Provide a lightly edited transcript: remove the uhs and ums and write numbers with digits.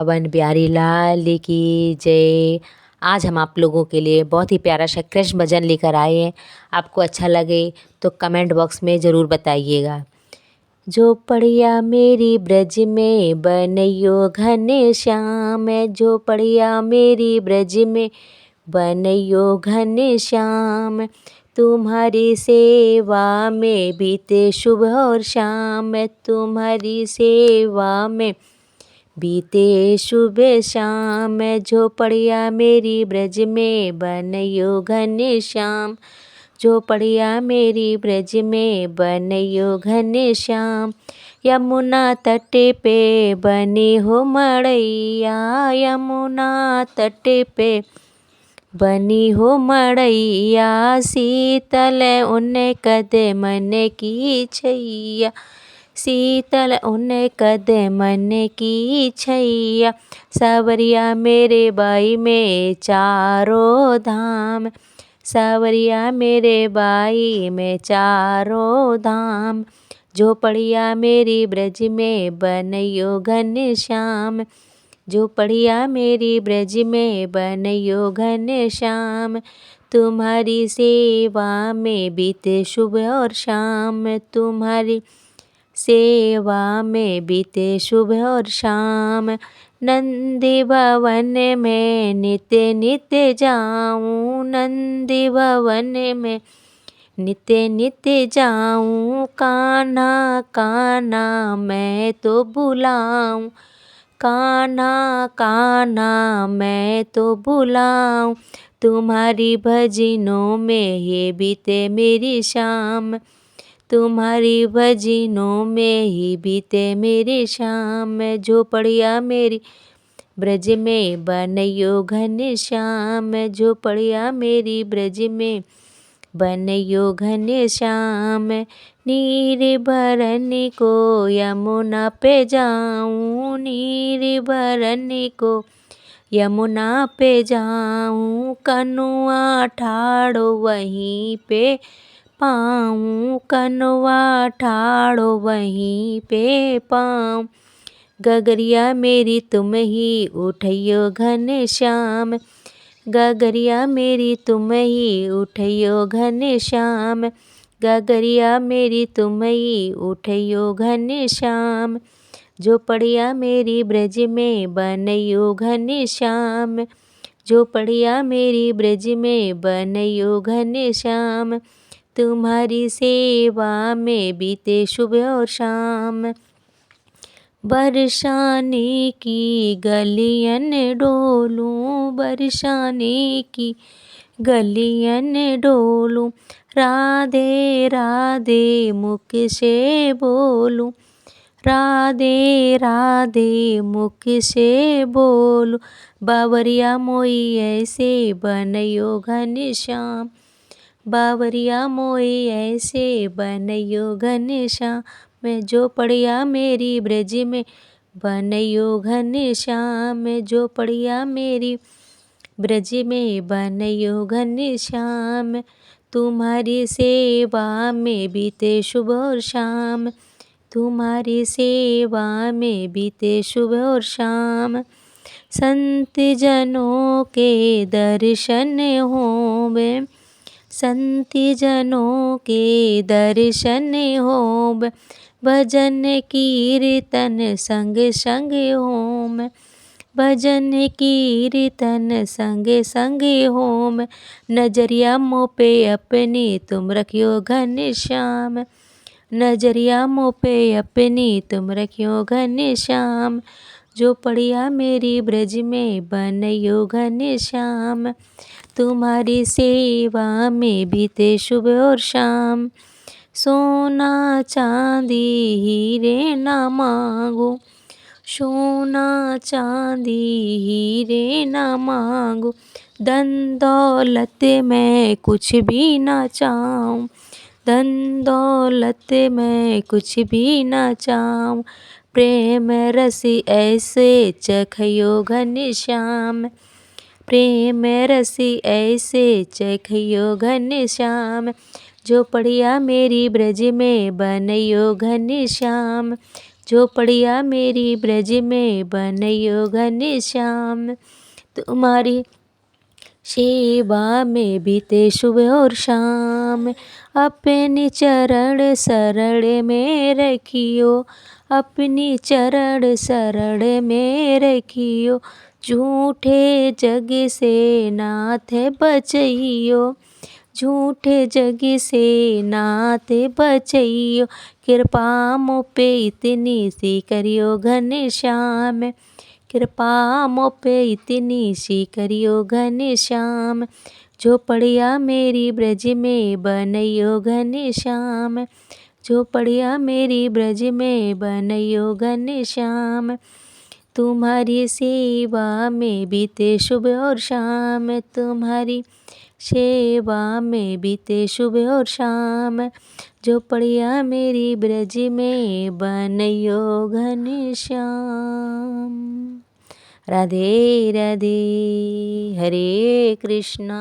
पवन बिहारी लाल की जय। आज हम आप लोगों के लिए बहुत ही प्यारा सा कृष्ण भजन लेकर आए हैं। आपको अच्छा लगे तो कमेंट बॉक्स में ज़रूर बताइएगा। जो पड़िया मेरी ब्रज में बनैयो घन श्याम, जो पड़िया मेरी ब्रज में बनैयो घन श्याम। तुम्हारी सेवा में बीते शुभ और शाम, तुम्हारी सेवा में बीते शुभ शाम। झोपड़िया मेरी ब्रज में बनैयो घन श्याम, झोपड़िया मेरी ब्रज में बनैयो घन श्याम। यमुना तट पे बनी हो मड़ैया, यमुना तट पे बनी हो मड़ैया। शीतल उन कद मन की छैया, शीतल उन कद मन की छैया। सावरिया मेरे बाई में चारों धाम, सावरिया मेरे बाई में चारों धाम। झोपड़िया मेरी ब्रज में बनैयो घन श्याम, झोपड़िया मेरी ब्रज में बनैयो घन श्याम। तुम्हारी सेवा में बीते शुभ और शाम, तुम्हारी सेवा में बीते शुभ और शाम। नंदी भवन में नित्य नित्य जाऊं, नंदी भवन में नित्य नित्य जाऊं। कान्हा कान्हा मैं तो बुलाऊं, कान्हा कान्हा मैं तो बुलाऊं। तुम्हारी भजनों में ये बीते मेरी शाम, तुम्हारी भजनों में ही बीते मेरी शाम। झोपड़िया मेरी ब्रज में बनैयो घन श्याम, झोपड़िया मेरी ब्रज में बनैयो घन श्याम। नीर भरन को यमुना पे जाऊं, नीर भरन को यमुना पे जाऊं। कनुआ ठाड़ो वहीं पे पाऊं, कनुआ ठाड़ो वहीं पे पाऊं। गगरिया मेरी तुम ही उठैयो घन श्याम, गगरिया मेरी तुम ही उठैयो घन श्याम। गगरिया मेरी तुम ही उठैयो घन श्याम। झोपड़िया मेरी ब्रज में बनैयो घन श्याम, झोपड़िया मेरी ब्रज में बनैयो घन श्याम। तुम्हारी सेवा में बीते शुभ और शाम। बरसाने की गलियन डोलूं, बरसाने की गलियन डोलूं। राधे राधे मुख से बोलूं, राधे राधे मुख से बोलूं। बावरिया मोई ऐसे बनैयो घन श्याम, बावरिया मोई ऐसे बनैयो घन श्याम। मैं झोपड़िया मेरी ब्रज में बनैयो घन श्याम, झोपड़िया मेरी ब्रज में बनैयो घन श्याम। तुम्हारी सेवा में बीते शुभ और शाम, तुम्हारी सेवा में बीते शुभ और शाम। संत जनों के दर्शन होवे, संत जनों के दर्शन होवे। भजन कीर्तन संग संग होम, भजन कीर्तन संग संग होम। नजरिया मुँह पे अपनी तुम रखियो घन श्याम, नजरिया मुँह पे अपनी तुम रखियो घन श्याम। झोपड़िया मेरी ब्रज में बनैयो घन श्याम, तुम्हारी सेवा में बीते शुभ और शाम। सोना चांदी हीरे ना मांगो, सोना चांदी हीरे ना मांगो। धन दौलत मैं कुछ भी ना चाहूँ, धन दौलत मैं कुछ भी ना चाहूँ। प्रेम रस ऐसे चखियो घन श्याम, प्रेम रस ऐसे चखियो घन श्याम। झोपड़िया मेरी ब्रज में बनैयो घन श्याम, झोपड़िया मेरी ब्रज में बनैयो घनश्याम। तुम्हारी सेवा में बीते सुबह और शाम। अपनी चरण शरण में रखियो, अपनी चरण शरण में रखियो। झूठे जग से नाथ बचइयो, झूठे जग से नाथ बचइयो। कृपा मो पे इतनी सी करियो घनश्याम, कृपा मो पे इतनी सी करियो घनश्याम। झोपड़िया मेरी ब्रज में बनैयो घनश्याम, झोपड़िया मेरी ब्रज में बनैयो घनश्याम। तुम्हारी सेवा में बीते सुबह और शाम, तुम्हारी सेवा में बीते सुबह और शाम। झोपड़िया मेरी ब्रज में बनैयो घनश्याम। राधे राधे, हरे कृष्णा।